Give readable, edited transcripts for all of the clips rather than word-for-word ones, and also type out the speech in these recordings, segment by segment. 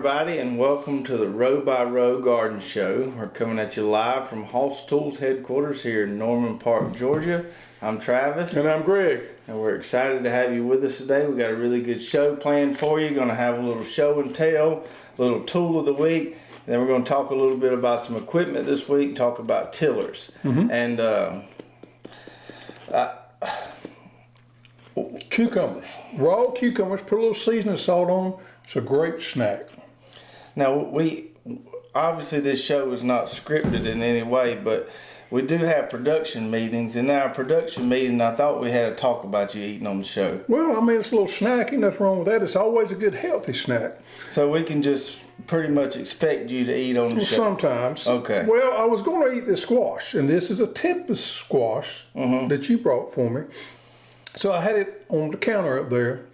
everybody, and welcome to the Row by Row Garden Show. We're coming at you live from Hoss Tools headquarters here in Norman Park, Georgia. I'm Travis. And I'm Greg. And we're excited to have you with us today. We got a really good show planned for you. Going to have a little show and tell, a little tool of the week. And then we're going to talk a little bit about some equipment this week, talk about tillers. And cucumbers. Raw cucumbers, put a little seasoning salt on them. It's a great snack. Now, we obviously this show is not scripted in any way, but we do have production meetings. In our production meeting, I thought we had a talk about you eating on the show. Well, I mean, it's a little snacky, nothing wrong with that. It's always a good healthy snack. So we can just pretty much expect you to eat on the show? Sometimes. Okay. Well, I was going to eat this squash, and this is a Tempest squash that you brought for me. So I had it on the counter up there,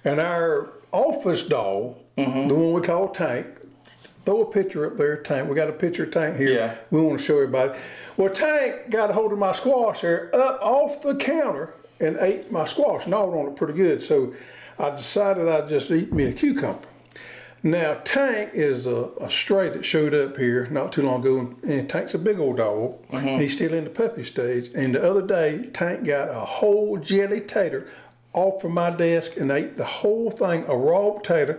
and our office dog, the one we call Tank, throw a picture up there, Tank. We got a picture of Tank here. Yeah. We want to show everybody. Well, Tank got a hold of my squash there up off the counter and ate my squash, gnawed on it pretty good. So I decided I'd just eat me a cucumber. Now, Tank is a stray that showed up here not too long ago, and Tank's a big old dog. He's still in the puppy stage. And the other day, Tank got a whole jelly tater off of my desk and ate the whole thing, a raw potato.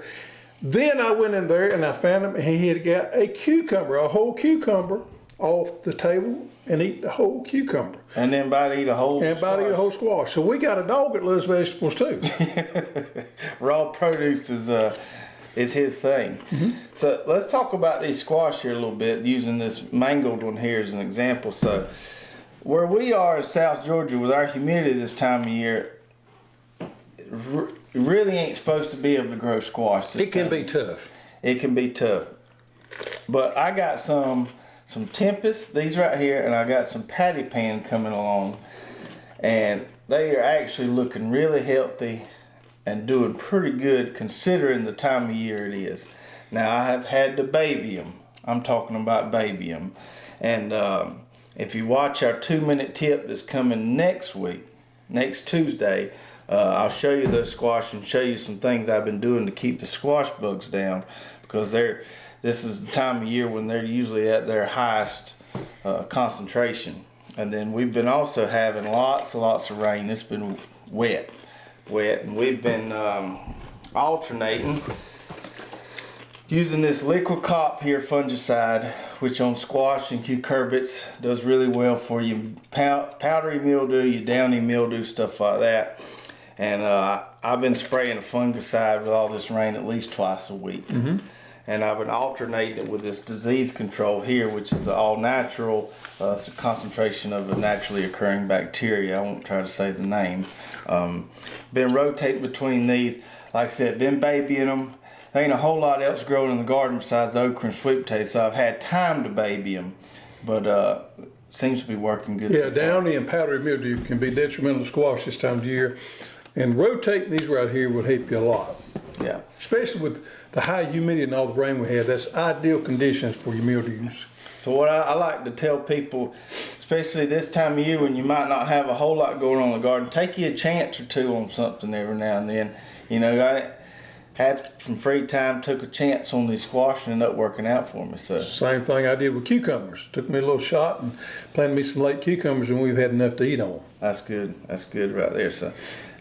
Then I went in there and I found him, and he had got a cucumber, a whole cucumber off the table, and eat the whole cucumber. And then about eat a whole And about eat a whole squash. So we got a dog that loves vegetables too. Raw produce is his thing. So let's talk about these squash here a little bit, using this mangled one here as an example. So where we are in South Georgia with our humidity this time of year, it really ain't supposed to be able to grow squash. It can be tough. It can be tough. But I got some Tempest, these right here, and I got some Patty Pan coming along. And they are actually looking really healthy and doing pretty good considering the time of year it is. Now, I have had to baby them. I'm talking about baby them. And if you watch our 2-minute tip that's coming next week, next Tuesday, I'll show you those squash and show you some things I've been doing to keep the squash bugs down, because this is the time of year when they're usually at their highest concentration. And then we've been also having lots and lots of rain. It's been wet, and we've been alternating using this liquid cop here fungicide, which on squash and cucurbits does really well for you. Powdery mildew, your downy mildew, stuff like that. And I've been spraying a fungicide with all this rain at least twice a week. And I've been alternating it with this disease control here, which is all natural. It's a concentration of a naturally occurring bacteria. I won't try to say the name. Been rotating between these. Like I said, been babying them. There ain't a whole lot else growing in the garden besides okra and sweet potatoes, so I've had time to baby them. But seems to be working good. Yeah, downy and powdery mildew can be detrimental to squash this time of year. And rotating these right here will help you a lot. Yeah. Especially with the high humidity and all the rain we had, that's ideal conditions for your mildews. So what I like to tell people, especially this time of year when you might not have a whole lot going on in the garden, take you a chance or two on something every now and then. You know, I had some free time, took a chance on these squash, and ended up working out for me. So same thing I did with cucumbers. Took me a little shot and planted me some late cucumbers, and we've had enough to eat on. That's good. That's good right there. So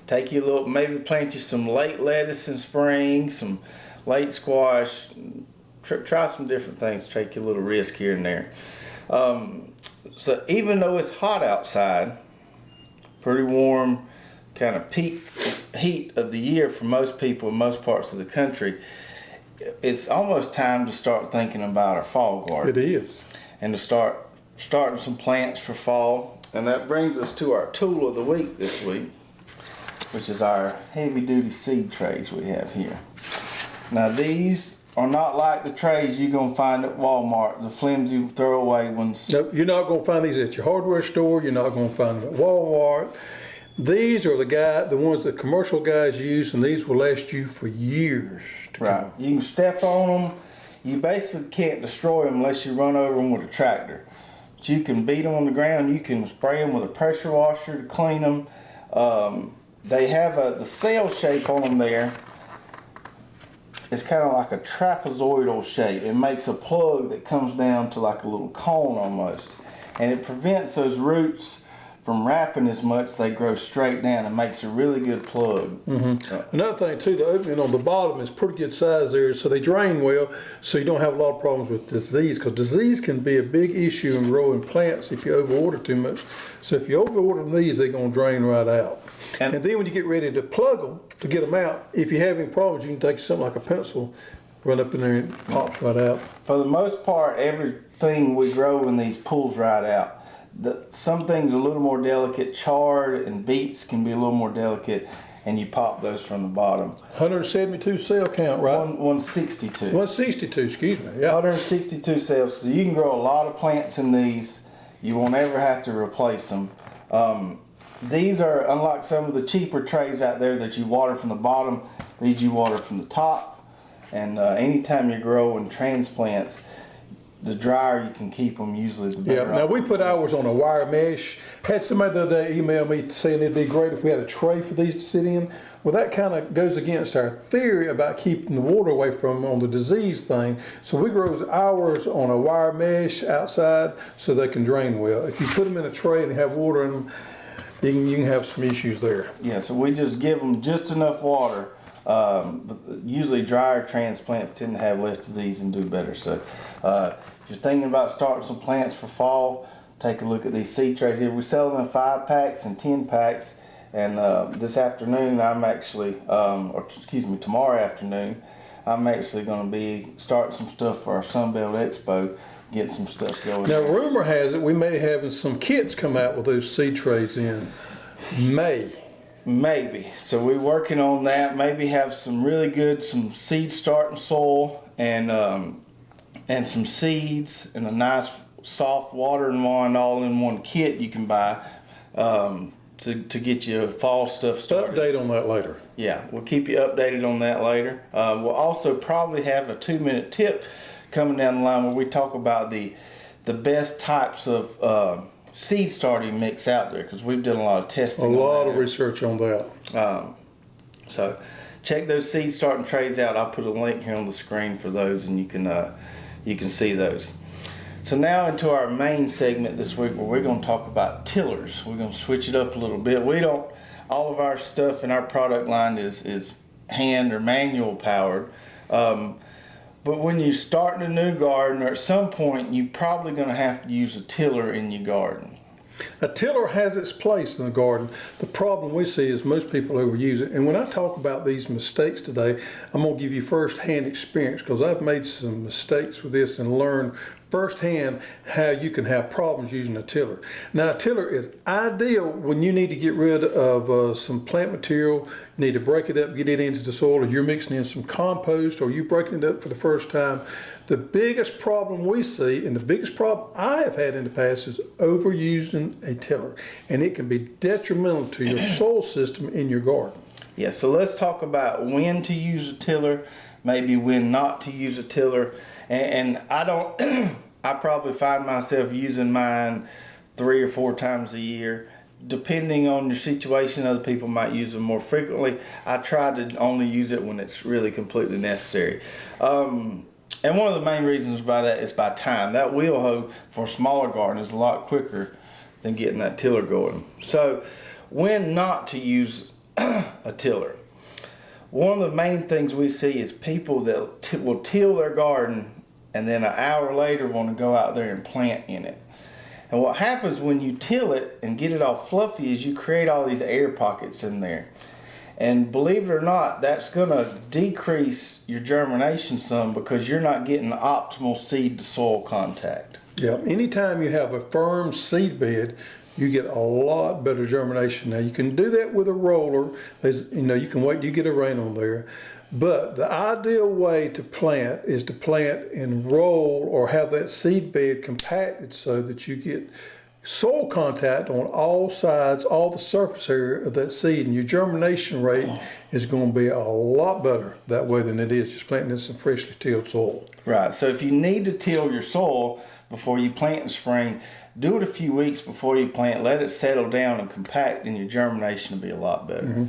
take you a little, maybe plant you some late lettuce in spring, some late squash. Try some different things. Take you a little risk here and there. So even though it's hot outside, pretty warm, kind of peak heat of the year for most people in most parts of the country, it's almost time to start thinking about our fall garden. It is. And to starting some plants for fall. And that brings us to our tool of the week this week, which is our heavy duty seed trays we have here. Now these are not like the trays you're gonna find at Walmart, the flimsy throwaway ones. Nope, you're not gonna find these at your hardware store. You're not gonna find them at Walmart. These are the ones that commercial guys use, and these will last you for years to Right. come. You can step on them. You basically can't destroy them unless you run over them with a tractor. But you can beat them on the ground. You can spray them with a pressure washer to clean them. They have the cell shape on them there it's kind of like a trapezoidal shape. It makes a plug that comes down to like a little cone almost. And it prevents those roots from wrapping as much. They grow straight down. It makes a really good plug. Another thing too, the opening on the bottom is pretty good size there, so they drain well, so you don't have a lot of problems with disease, because disease can be a big issue in growing plants if you overwater too much. So if you overwater these, they're going to drain right out. And then when you get ready to plug them, to get them out, if you have any problems, you can take something like a pencil, run up in there and it pops right out. For the most part, everything we grow in these pulls right out. Some things are a little more delicate. Chard and beets can be a little more delicate, and you pop those from the bottom. 172 cell count, right? 162. 162, excuse me. Yeah. 162 cells. So you can grow a lot of plants in these. You won't ever have to replace them. These are, unlike some of the cheaper trays out there that you water from the bottom, these you water from the top. And anytime you're growing transplants, the drier you can keep them, usually the better. Yeah, now we put ours on a wire mesh. Had somebody the other day email me saying it'd be great if we had a tray for these to sit in. Well, that kind of goes against our theory about keeping the water away from them on the disease thing. So we grow ours on a wire mesh outside so they can drain well. If you put them in a tray and have water in them, you can have some issues there. Yeah, so we just give them just enough water. But usually drier transplants tend to have less disease and do better. So if you're thinking about starting some plants for fall, take a look at these seed trays here. We sell them in 5 packs and 10 packs. And this afternoon, I'm actually, tomorrow afternoon, I'm actually going to be starting some stuff for our Sunbelt Expo, get some stuff going. Now, rumor has it we may have some kits come out with those seed trays in May. Maybe. So we're working on that. Maybe have some really good, some seed starting soil and some seeds and a nice soft watering wand all in one kit you can buy to get your fall stuff started. Update on that later. Yeah, we'll keep you updated on that later. We'll also probably have a 2-minute tip coming down the line where we talk about the best types of seed starting mix out there, because we've done a lot of testing. A lot of research on that. So check those seed starting trays out. I'll put a link here on the screen for those, and you can see those. So now into our main segment this week, where we're going to talk about tillers. We're going to switch it up a little bit. All of our stuff in our product line is hand or manual powered. But when you're starting a new garden, or at some point, you're probably going to have to use a tiller in your garden. A tiller has its place in the garden. The problem we see is most people overuse it. And when I talk about these mistakes today, I'm going to give you first-hand experience, because I've made some mistakes with this and learned firsthand how you can have problems using a tiller. Now, a tiller is ideal when you need to get rid of some plant material, you need to break it up, get it into the soil, or you're mixing in some compost, or you're breaking it up for the first time. The biggest problem we see, and the biggest problem I have had in the past, is overusing a tiller. And it can be detrimental to your soil system in your garden. Yeah, so let's talk about when to use a tiller, maybe when not to use a tiller. And I don't, I probably find myself using mine 3 or 4 times a year. Depending on your situation, other people might use them more frequently. I try to only use it when it's really completely necessary. And one of the main reasons by that is by time. That wheel hoe for a smaller garden is a lot quicker than getting that tiller going. So when not to use a tiller. One of the main things we see is people that will till their garden and then an hour later want to go out there and plant in it. And what happens when you till it and get it all fluffy is you create all these air pockets in there. And believe it or not, that's going to decrease your germination some, because you're not getting the optimal seed to soil contact. Yeah, anytime you have a firm seed bed, you get a lot better germination. Now, you can do that with a roller. You can wait till you get a rain on there. But the ideal way to plant is to plant and roll, or have that seed bed compacted so that you get soil contact on all sides, all the surface area of that seed, and your germination rate is going to be a lot better that way than it is just planting in some freshly tilled soil. Right, so if you need to till your soil before you plant in spring, do it a few weeks before you plant, let it settle down and compact, and your germination will be a lot better.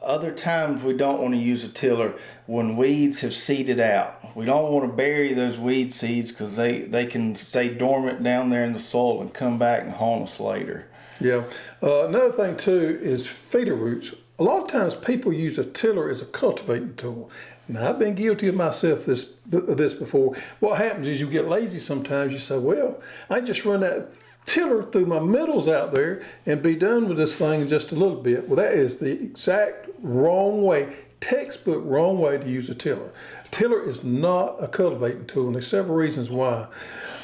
Other times we don't want to use a tiller when weeds have seeded out. We don't want to bury those weed seeds because they can stay dormant down there in the soil and come back and haunt us later. Yeah. Another thing too is feeder roots. A lot of times people use a tiller as a cultivating tool. Now I've been guilty of myself this before. What happens is you get lazy sometimes. You say, well, I just run that tiller through my middles out there and be done with this thing in just a little bit. Well, that is the exact wrong way, textbook wrong way to use a tiller. A tiller is not a cultivating tool, and there's several reasons why.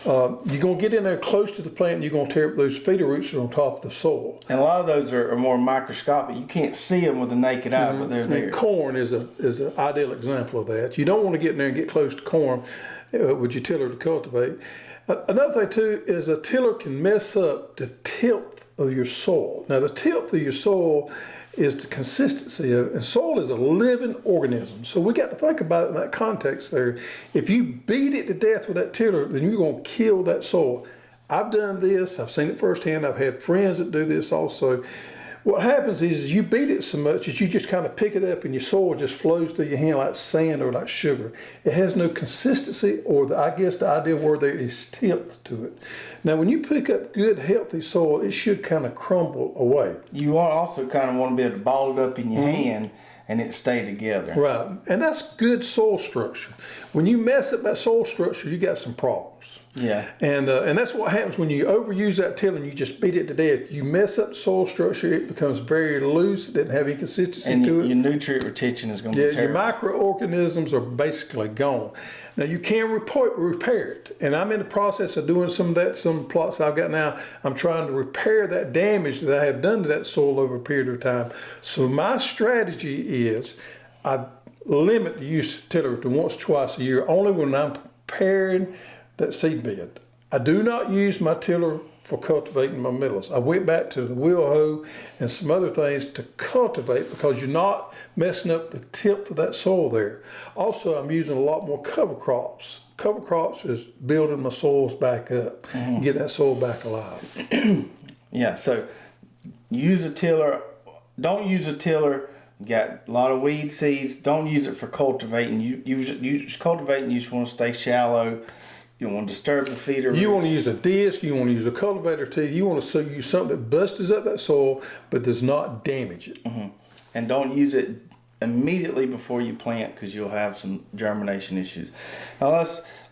You're going to get in there close to the plant and you're going to tear up those feeder roots that are on top of the soil. And a lot of those are more microscopic. You can't see them with the naked eye, but they're there. And corn is an ideal example of that. You don't want to get in there and get close to corn with your tiller to cultivate. Another thing too is a tiller can mess up the tilth of your soil. Now the tilth of your soil is the consistency of it, and soil is a living organism. So we got to think about it in that context there. If you beat it to death with that tiller, then you're going to kill that soil. I've done this, I've seen it firsthand, I've had friends that do this also. What happens is you beat it so much that you just kind of pick it up and your soil just flows through your hand like sand or like sugar. It has no consistency, or I guess the ideal word there is tilth to it. Now when you pick up good healthy soil, it should kind of crumble away. You also kind of want to be able to ball it up in your hand and it stay together. Right, and that's good soil structure. When you mess up that soil structure, you got some problems. Yeah. And that's what happens when you overuse that tiller and you just beat it to death. You mess up the soil structure, it becomes very loose, it doesn't have any consistency And to it. your nutrient retention is going to be Your terrible. microorganisms are basically gone. Now you can repair it, and I'm in the process of doing some of that. Some plots I've got now, I'm trying to repair that damage that I have done to that soil over a period of time. So my strategy is I limit the use of tiller to once, twice a year, only when I'm preparing that seed bed. I do not use my tiller for cultivating my middles. I went back to the wheel hoe and some other things to cultivate because you're not messing up the tip of that soil there. Also, I'm using a lot more cover crops. Cover crops is building my soils back up and getting that soil back alive. Yeah, so use a tiller. Don't use a tiller. You got a lot of weed seeds. Don't use it for cultivating. You use cultivating. You just want to stay shallow. You don't want to disturb the feeder. You want to use a disc, you want to use a cultivator teeth, you want to use something that busts up that soil but does not damage it. And don't use it immediately before you plant because you'll have some germination issues. Now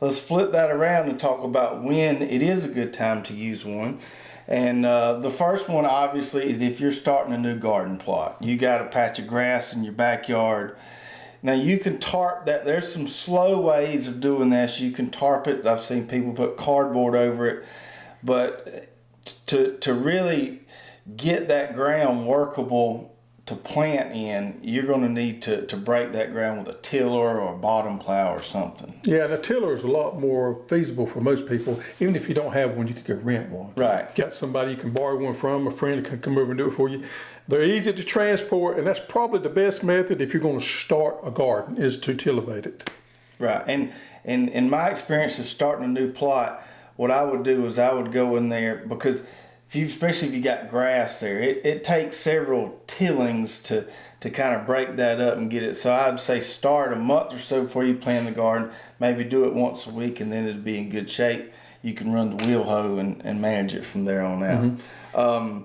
let's flip that around and talk about when it is a good time to use one. And the first one obviously is if you're starting a new garden plot. You got a patch of grass in your backyard. Now you can tarp that. There's some slow ways of doing this. You can tarp it. I've seen people put cardboard over it. But to really get that ground workable to plant in, you're going to need to break that ground with a tiller or a bottom plow or something. Yeah, and a tiller is a lot more feasible for most people. Even if you don't have one, you can go rent one. Right. Got somebody you can borrow one from, a friend that can come over and do it for you. They're easy to transport, and that's probably the best method if you're going to start a garden, is to tillivate it. Right. And in my experience of starting a new plot, what I would do is I would go in there because especially if you got grass there, it takes several tillings to kind of break that up and get it. So I'd say start a month or so before you plant the garden. Maybe do it once a week and then it'd be in good shape. You can run the wheel hoe and manage it from there on out.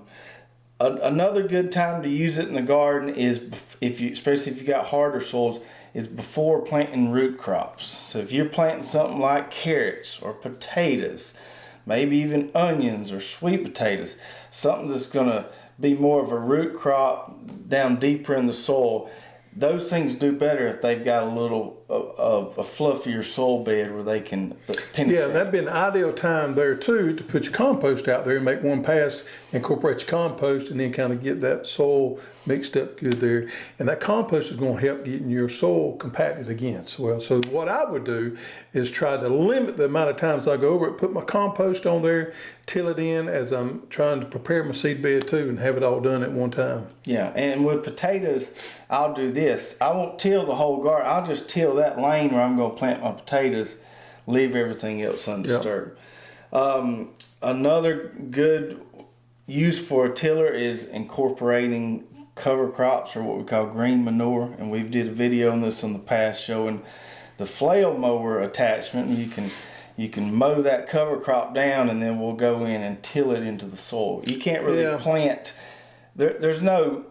Another good time to use it in the garden is especially if you got harder soils, is before planting root crops. So if you're planting something like carrots or potatoes, maybe even onions or sweet potatoes, something that's going to be more of a root crop down deeper in the soil, those things do better if they've got a little of a fluffier soil bed where they can penetrate. Yeah, that'd be an ideal time there too to put your compost out there and make one pass, incorporate your compost, and then kind of get that soil mixed up good there. And that compost is going to help getting your soil compacted again as well. So what I would do is try to limit the amount of times I go over it, put my compost on there, till it in as I'm trying to prepare my seed bed too, and have it all done at one time. Yeah, and with potatoes, I'll do this. I won't till the whole garden. I'll just till that lane where I'm going to plant my potatoes, leave everything else undisturbed. Another good use for a tiller is incorporating cover crops or what we call green manure, and we've did a video on this in the past showing the flail mower attachment. You can mow that cover crop down, and then we'll go in and till it into the soil. You can't really plant. There's no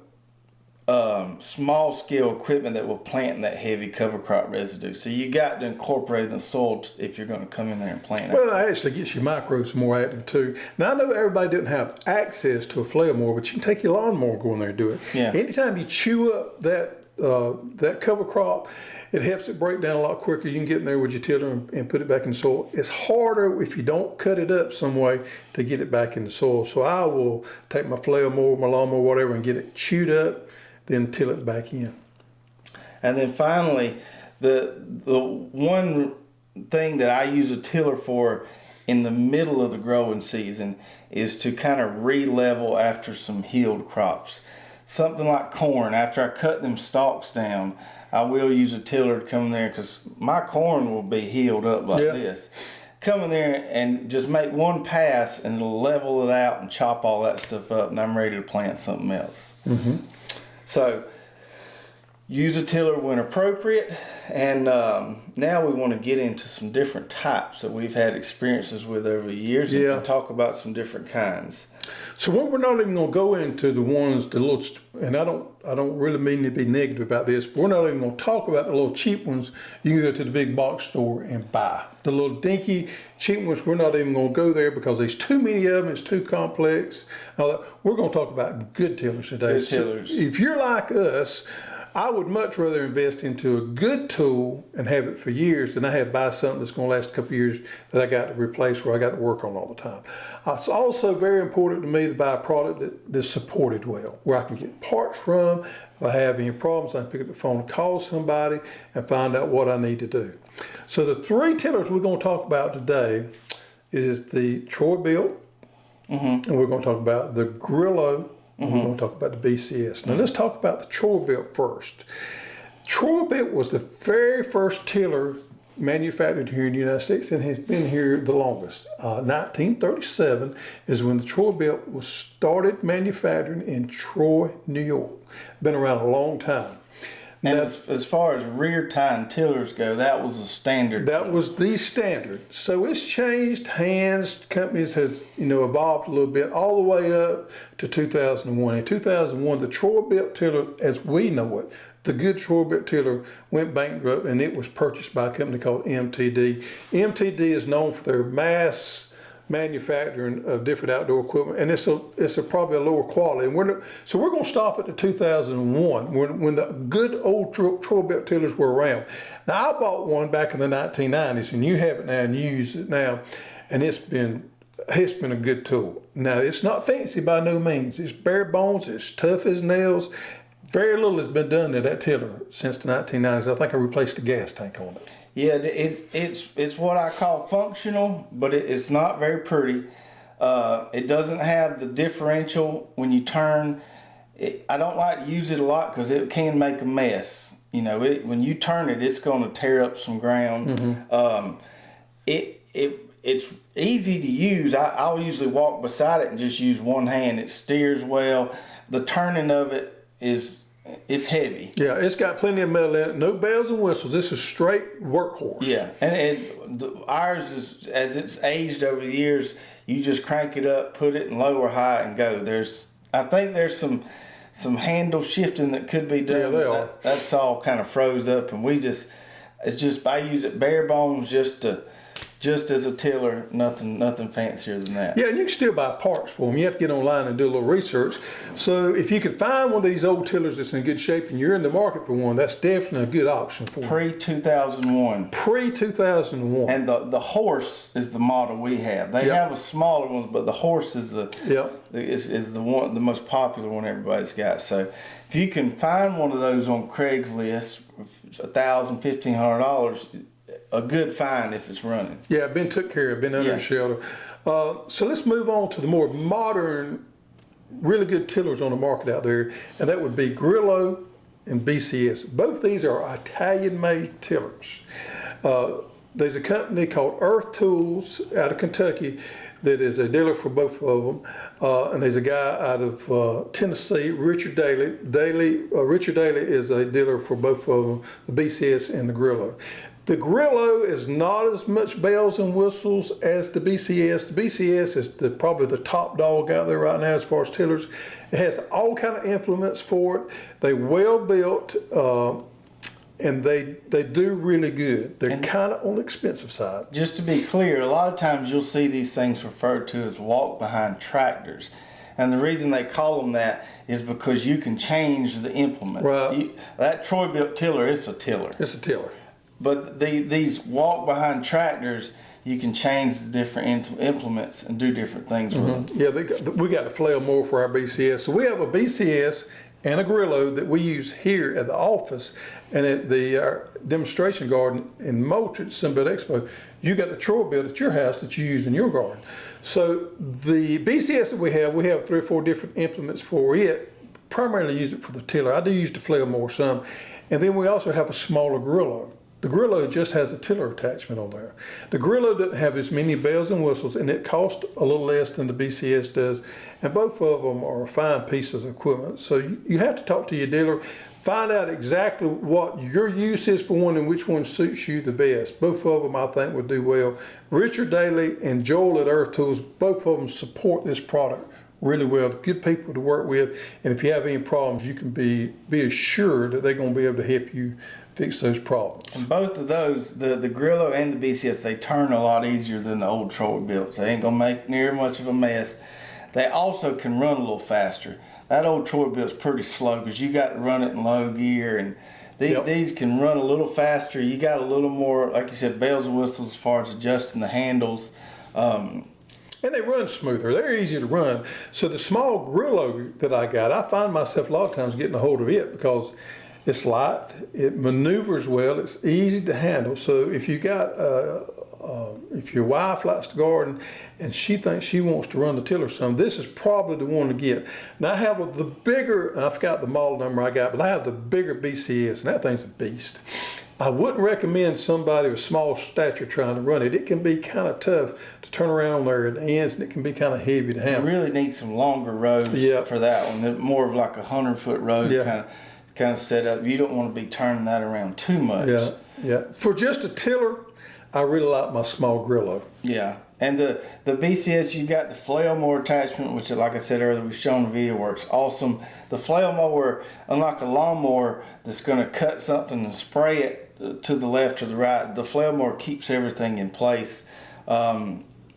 small scale equipment that will plant that heavy cover crop residue. So you got to incorporate it in the soil if you're going to come in there and plant it. Well, it actually gets your microbes more active too. Now I know everybody didn't have access to a flail mower, but you can take your lawnmower, go in there and do it. Yeah. Anytime you chew up that cover crop, it helps it break down a lot quicker. You can get in there with your tiller and put it back in the soil. It's harder if you don't cut it up some way to get it back in the soil. So I will take my flail mower, my lawnmower, whatever, and get it chewed up, then till it back in. And then finally, the one thing that I use a tiller for in the middle of the growing season is to kind of re-level after some healed crops. Something like corn, after I cut them stalks down, I will use a tiller to come in there because my corn will be healed up like this. Come in there and just make one pass and it'll level it out and chop all that stuff up, and I'm ready to plant something else. Mm-hmm. So use a tiller when appropriate. And now we want to get into some different types that we've had experiences with over the years and talk about some different kinds. So what we're not even going to go into the ones, the little, and I don't really mean to be negative about this, but we're not even going to talk about the little cheap ones you can go to the big box store and buy. The little dinky cheap ones, we're not even going to go there because there's too many of them, it's too complex. We're going to talk about good tillers today. Good tillers. So if you're like us, I would much rather invest into a good tool and have it for years than I have buy something that's going to last a couple of years that I got to replace or I got to work on all the time. It's also very important to me to buy a product that's supported well, where I can get parts from. If I have any problems, I can pick up the phone and call somebody and find out what I need to do. So the three tillers we're going to talk about today is the Troy-Bilt, and we're going to talk about the Grillo, and we're going to talk about the BCS. Now let's talk about the Troy-Bilt first. Troy-Bilt was the very first tiller manufactured here in the United States and has been here the longest. 1937 is when the Troy-Bilt was started manufacturing in Troy, New York. Been around a long time. And as far as rear tying tillers go, that was the standard. That was the standard. So it's changed hands. Companies has evolved a little bit all the way up to 2001. In 2001, the Troy-Bilt tiller, as we know it, the good Troy-Bilt tiller went bankrupt, and it was purchased by a company called MTD. MTD is known for their mass manufacturing of different outdoor equipment, and it's probably a lower quality. And we're going to stop at the 2001 when the good old Troy-Bilt tillers were around. Now I bought one back in the 1990s, and you have it now and you use it now, and it's been a good tool. Now it's not fancy by no means. It's bare bones. It's tough as nails. Very little has been done to that tiller since the 1990s. I think I replaced the gas tank on it. Yeah, it's what I call functional, but it's not very pretty. It doesn't have the differential when you turn. I don't like to use it a lot because it can make a mess. When you turn it, it's going to tear up some ground. It's easy to use. I'll usually walk beside it and just use one hand. It steers well. The turning of it it's heavy. Yeah, it's got plenty of metal in it. No bells and whistles. This is straight workhorse. Yeah, and ours is, as it's aged over the years, you just crank it up, put it in low or high, and go. I think there's some handle shifting that could be done. Yeah, they are. That's all kind of froze up, and I use it bare bones just as a tiller, nothing fancier than that. Yeah, and you can still buy parts for them. You have to get online and do a little research. So if you can find one of these old tillers that's in good shape and you're in the market for one, that's definitely a good option for you. Pre-2001. Pre-2001. And the horse is the model we have. They have a smaller one, but the horse is the most popular one everybody's got. So if you can find one of those on Craigslist, $1,000, $1,500, a good find if it's running. Yeah, been took care of, been under the shelter. So let's move on to the more modern, really good tillers on the market out there, and that would be Grillo and BCS. Both these are Italian-made tillers. There's a company called Earth Tools out of Kentucky that is a dealer for both of them, and he's a guy out of Tennessee, Richard Daly. Richard Daly is a dealer for both of them, the BCS and the Grillo. The Grillo is not as much bells and whistles as the BCS. The BCS is probably the top dog out there right now as far as tillers. It has all kind of implements for it. They're well built, and they do really good. They're kind of on the expensive side. Just to be clear, a lot of times you'll see these things referred to as walk-behind tractors. And the reason they call them that is because you can change the implements. Right. That Troy-Bilt tiller is a tiller. It's a tiller. But these walk-behind tractors, you can change the different implements and do different things with them. Yeah, we got a flail mower for our BCS. So we have a BCS and a Grillo that we use here at the office, and at the demonstration garden in Moultrie, Sunbelt Expo, you got the Troy-Bilt at your house that you use in your garden. So the BCS that we have 3 or 4 different implements for it. Primarily use it for the tiller. I do use the flail mower some, and then we also have a smaller Grillo. The Grillo just has a tiller attachment on there. The Grillo doesn't have as many bells and whistles, and it costs a little less than the BCS does. And both of them are fine pieces of equipment. So you have to talk to your dealer, find out exactly what your use is for one and which one suits you the best. Both of them, I think, would do well. Richard Daly and Joel at Earth Tools, both of them support this product really well. Good people to work with, and if you have any problems, you can be assured that they're going to be able to help you fix those problems. And both of those, the Grillo and the BCS, they turn a lot easier than the old Troy-Bilt. They ain't gonna make near much of a mess. They also can run a little faster. That old Troy-Bilt's pretty slow because you got to run it in low gear, and these can run a little faster. You got a little more, like you said, bells and whistles as far as adjusting the handles. And they run smoother. They're easier to run. So the small Grillo that I got, I find myself a lot of times getting a hold of it because it's light, it maneuvers well, it's easy to handle. So if you got, if your wife likes to garden and she thinks she wants to run the tiller some, this is probably the one to get. Now I have the bigger, I forgot the model number I got, but I have the bigger BCS, and that thing's a beast. I wouldn't recommend somebody with small stature trying to run it. It can be kind of tough to turn around there at the ends, and it can be kind of heavy to You handle. really need some longer roads for that one. More of like 100-foot road kind of set up. You don't want to be turning that around too much. Yeah. For just a tiller, I really like my small Grillo. Yeah. And the BCS, you got the flail mower attachment, which, like I said earlier, we've shown the video, works awesome. The flail mower, unlike a lawnmower that's going to cut something and spray it to the left or the right, the flail mower keeps everything in place.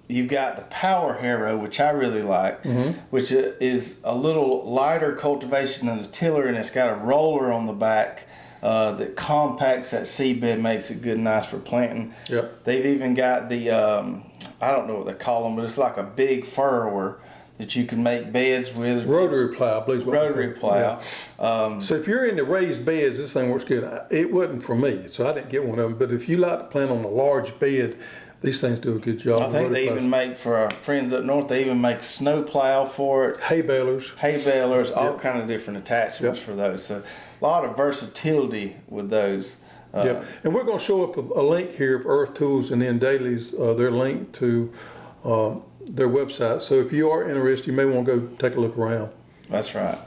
You've got the Power Harrow, which I really like, which is a little lighter cultivation than the tiller, and it's got a roller on the back that compacts that seedbed, makes it good and nice for planting. Yep. They've even got the, I don't know what they call them, but it's like a big furrower that you can make beds with. Rotary plow, I believe. Rotary plow. Yeah. So if you're into raised beds, this thing works good. It wasn't for me, so I didn't get one of them. But if you like to plant on a large bed, these things do a good job. I think they even make, for our friends up north, they even make snow plow for it. Hay balers. Hay balers, all kind of different attachments for those. So a lot of versatility with those. Yeah, and we're going to show up a link here of Earth Tools and then Daly's, their link to their website. So if you are interested, you may want to go take a look around. That's right.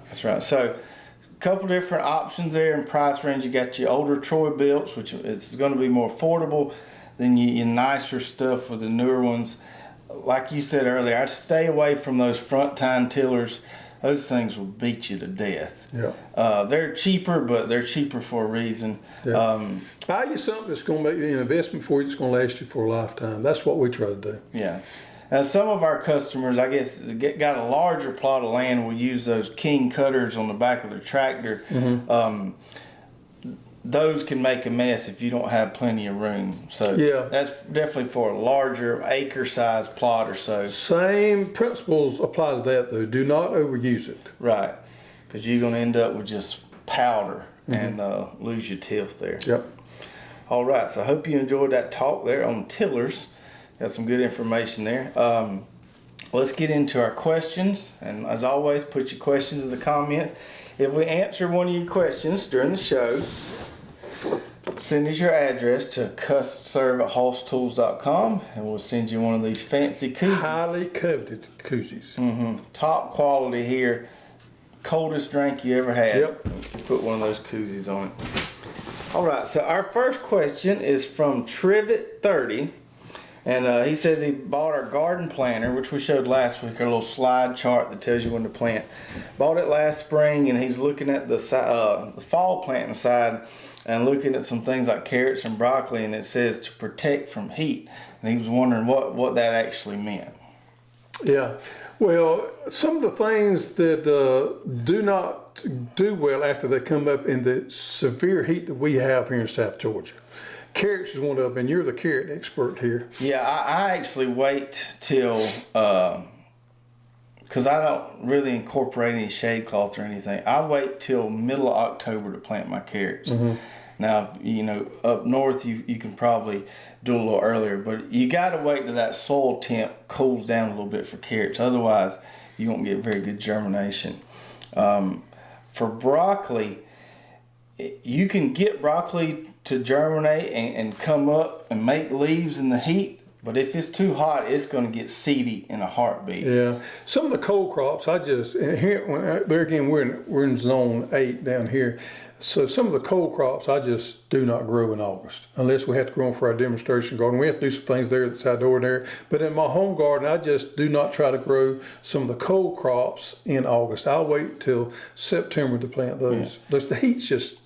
So a couple different options there in price range. You got your older Troy-Bilts, which it's going to be more affordable than your nicer stuff with the newer ones. Like you said earlier, I'd stay away from those front tine tillers. Those things will beat you to death. Yeah. They're cheaper, but they're cheaper for a reason. Yeah. Buy you something that's going to make you an investment for you. It's going to last you for a lifetime. That's what we try to do. Yeah. Now, some of our customers, I guess, got a larger plot of land, will use those king cutters on the back of their tractor. Those can make a mess if you don't have plenty of room. So that's definitely for a larger acre-sized plot or so. Same principles apply to that, though. Do not overuse it. Right, because you're going to end up with just powder and lose your tilth there. Yep. All right, so I hope you enjoyed that talk there on tillers. Got some good information there. Let's get into our questions. And as always, put your questions in the comments. If we answer one of your questions during the show, send us your address to custserve@hosstools.com and we'll send you one of these fancy koozies. Highly coveted koozies. Top quality here. Coldest drink you ever had. Yep. Put one of those koozies on it. All right, so our first question is from Trivet30. And he says he bought our garden planter, which we showed last week, our little slide chart that tells you when to plant. Bought it last spring, and he's looking at the fall planting side and looking at some things like carrots and broccoli, and it says to protect from heat. And he was wondering what that actually meant. Yeah. Well, some of the things that do not do well after they come up in the severe heat that we have here in South Georgia. Carrots is one of them, and you're the carrot expert here. Yeah, I actually wait till, because I don't really incorporate any shade cloth or anything. I wait till middle of October to plant my carrots. Now, you know, up north you can probably do a little earlier, but you got to wait till that soil temp cools down a little bit for carrots. Otherwise, you won't get very good germination. For broccoli, you can get broccoli to germinate and come up and make leaves in the heat, but if it's too hot, it's going to get seedy in a heartbeat. Yeah, some of the cold crops, and here there again we're in zone 8 down here. So some of the cold crops I just do not grow in August unless we have to grow them for our demonstration garden. We have to do some things there that's outdoor there. But in my home garden, I just do not try to grow some of the cold crops in August. I'll wait till September to plant those. The heat's just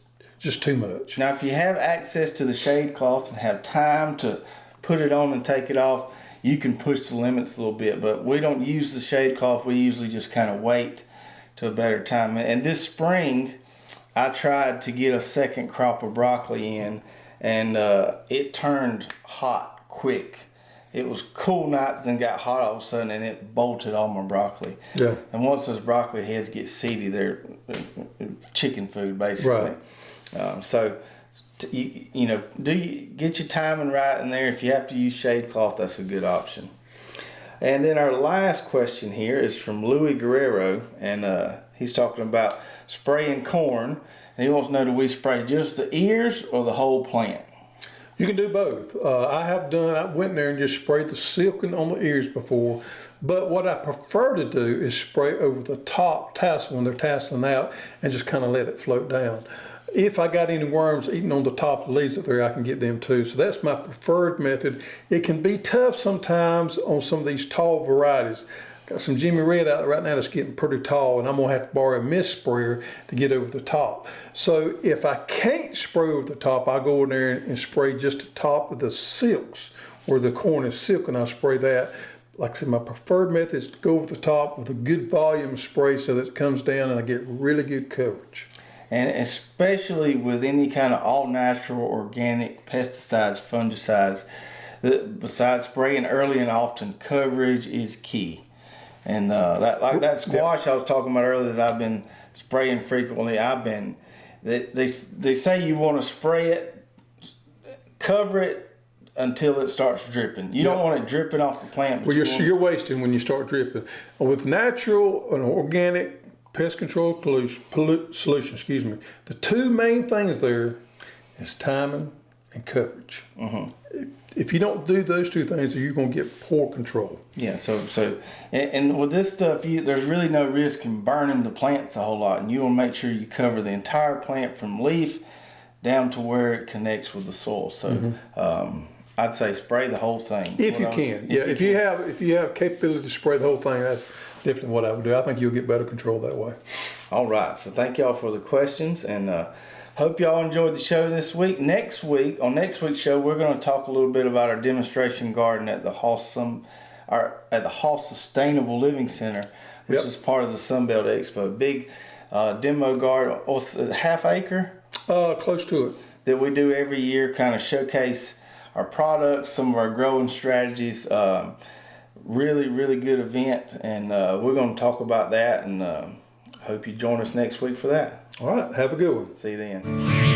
too much. Now, if you have access to the shade cloth and have time to put it on and take it off, you can push the limits a little bit. But we don't use the shade cloth. We usually just kind of wait to a better time. And this spring, I tried to get a second crop of broccoli in, and it turned hot quick. It was cool nights, then got hot all of a sudden, and it bolted all my broccoli. Yeah. And once those broccoli heads get seedy, they're chicken food, basically. Right. Get your timing right in there. If you have to use shade cloth, that's a good option. And then our last question here is from Louis Guerrero, and he's talking about spraying corn, and he wants to know, do we spray just the ears or the whole plant? You can do both. I went there and just sprayed the silken on the ears before, but what I prefer to do is spray over the top tassel when they're tasseling out and just kind of let it float down. If I got any worms eating on the top of the leaves up there, I can get them too. So that's my preferred method. It can be tough sometimes on some of these tall varieties. Got some Jimmy Red out there right now that's getting pretty tall, and I'm gonna have to borrow a mist sprayer to get over the top. So if I can't spray over the top, I'll go in there and spray just the top of the silks where the corn is silk, and I'll spray that. Like I said, my preferred method is to go over the top with a good volume spray so that it comes down and I get really good coverage. And especially with any kind of all-natural organic pesticides, fungicides, besides spraying early and often, coverage is key. And that squash I was talking about earlier that I've been spraying frequently, they say you want to spray it, cover it until it starts dripping. You don't want it dripping off the plant. Well, you're wasting when you start dripping. With natural and organic pest control solution, the two main things there is timing and coverage. If you don't do those two things, you're going to get poor control. Yeah, and with this stuff, there's really no risk in burning the plants a whole lot, and you want to make sure you cover the entire plant from leaf down to where it connects with the soil. So I'd say spray the whole thing. If you can. If you have capability to spray the whole thing, that's definitely what I would do. I think you'll get better control that way. All right, so thank y'all for the questions, and hope y'all enjoyed the show this week. On next week's show, we're going to talk a little bit about our demonstration garden at the Hoss Sustainable Living Center, which is part of the Sunbelt Expo. Big demo garden, half acre? Close to it. That we do every year, kind of showcase our products, some of our growing strategies. Really, really good event, and we're going to talk about that, and hope you join us next week for that. All right, have a good one. See you then.